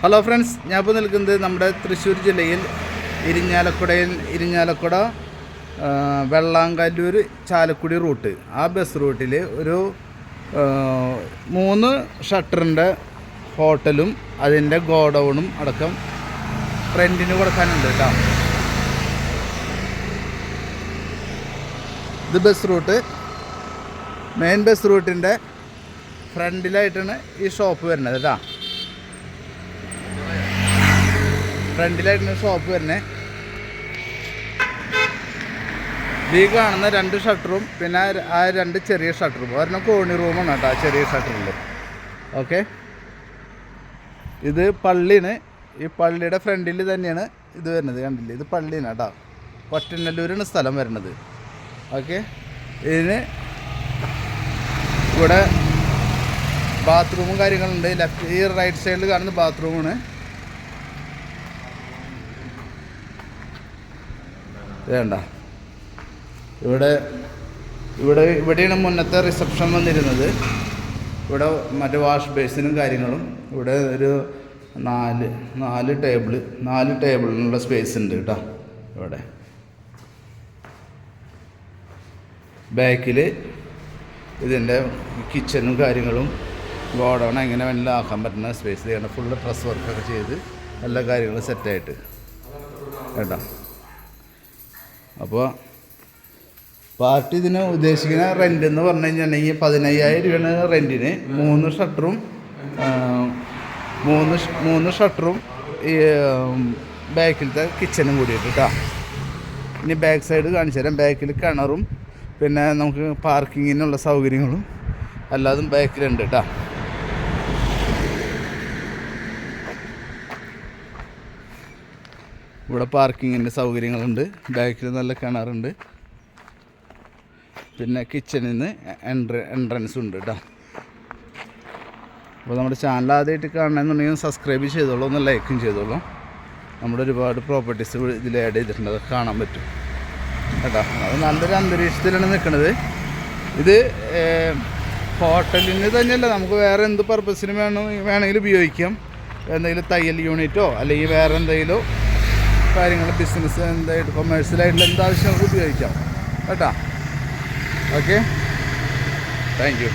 Hello friends, ഞാൻ ഇപ്പോൾ നിൽക്കുന്നത് നമ്മുടെ തൃശ്ശൂർ ജില്ലയിൽ ഇരിഞ്ഞാലക്കുട വെള്ളാങ്കല്ലൂർ ചാലക്കുടി റൂട്ട്. ആ ബസ് റൂട്ടിൽ ഒരു 3 ഷട്ടറിൻ്റെ ഹോട്ടലും അതിൻ്റെ ഗോഡൗണും അടക്കം റെൻറ്റിന് കൊടുക്കാനുണ്ട് കേട്ടോ. ഇത് ബസ് റൂട്ട്, മെയിൻ ബസ് റൂട്ടിൻ്റെ ഫ്രണ്ടിലായിട്ടാണ് ഈ ഷോപ്പ് വരുന്നത് കേട്ടോ. ഫ്രണ്ടിലായിട്ടാണ് ഷോപ്പ് വരുന്നത്. ഈ കാണുന്ന 2 ഷട്ടറും പിന്നെ ആ 2 ചെറിയ ഷട്ടറും, ഒരെണ്ണം കോണി റൂമാണ് കേട്ടോ ആ ചെറിയ ഷട്ടറിൽ. ഓക്കെ, ഇത് പള്ളിയാണ്. ഈ പള്ളിയുടെ ഫ്രണ്ടിൽ തന്നെയാണ് ഇത് വരുന്നത്. കണ്ടില്ലേ, ഇത് പള്ളിയാണ് കേട്ടോ. കൊറ്റനല്ലൂരാണ് സ്ഥലം വരുന്നത്. ഓക്കെ, ഇതിന് ഇവിടെ ബാത്റൂമും കാര്യങ്ങളുണ്ട്. ഈ റൈറ്റ് സൈഡിൽ കാണുന്ന ബാത്റൂമാണ്. വേണ്ട, ഇവിടെയാണ് മുന്നത്തെ റിസപ്ഷൻ വന്നിരുന്നത്. ഇവിടെ മറ്റേ വാഷ് ബേസിനും കാര്യങ്ങളും. ഇവിടെ ഒരു 4 ടേബിളിനുള്ള സ്പേസ് ഉണ്ട് കേട്ടോ. ഇവിടെ ബാക്കിൽ ഇതിൻ്റെ കിച്ചണും കാര്യങ്ങളും ഗോഡൗൺ എങ്ങനെ വേണമെങ്കിലും ആക്കാൻ പറ്റുന്ന സ്പേസ് ചെയ്യണം. ഫുള്ള് ഡ്രസ് വർക്കൊക്കെ ചെയ്ത് എല്ലാ കാര്യങ്ങളും സെറ്റായിട്ട് കേട്ടോ. അപ്പോൾ പാർട്ടി ഇതിന് ഉദ്ദേശിക്കുന്ന റെൻ്റ് എന്ന് പറഞ്ഞു കഴിഞ്ഞിട്ടുണ്ടെങ്കിൽ 15,000 രൂപയാണ് റെൻറ്റിന്. 3 ഷട്ടറും ഈ ബാക്കിലത്തെ കിച്ചണും കൂടിയിട്ട് കേട്ടോ. ഇനി ബാക്ക് സൈഡ് കാണിച്ചു തരാം. ബാക്കിൽ കിണറും പിന്നെ നമുക്ക് പാർക്കിങ്ങിനുള്ള സൗകര്യങ്ങളും എല്ലാതും ബാക്കിലുണ്ട് കേട്ടോ. ഇവിടെ പാർക്കിങ്ങിൻ്റെ സൗകര്യങ്ങളുണ്ട്. ബാക്കിൽ നല്ല കിണറുണ്ട്. പിന്നെ കിച്ചണിൽ നിന്ന് എൻട്രൻസ് ഉണ്ട് കേട്ടോ. അപ്പോൾ നമ്മുടെ ചാനൽ ആദ്യമായിട്ട് കാണണമെന്നുണ്ടെങ്കിൽ സബ്സ്ക്രൈബ് ചെയ്തോളൂ, ഒന്ന് ലൈക്കും ചെയ്തോളൂ. നമ്മുടെ ഒരുപാട് പ്രോപ്പർട്ടീസ് ഇതിൽ ആഡ് ചെയ്തിട്ടുണ്ട്, അതൊക്കെ കാണാൻ പറ്റും കേട്ടോ. അത് നല്ലൊരു അന്തരീക്ഷത്തിലാണ് നിൽക്കുന്നത്. ഇത് ഹോട്ടലിന് തന്നെയല്ല, നമുക്ക് വേറെ എന്ത് പർപ്പസിന് വേണമെങ്കിലും ഉപയോഗിക്കാം. എന്തെങ്കിലും തയ്യൽ യൂണിറ്റോ അല്ലെങ്കിൽ വേറെ എന്തെങ്കിലും കാര്യങ്ങൾ, ബിസിനസ് എന്തായിട്ട് കൊമേഴ്സ്യലായിട്ടുള്ള എന്താവശ്യം നമുക്ക് ഉപയോഗിക്കാം കേട്ടോ. Okay, thank you.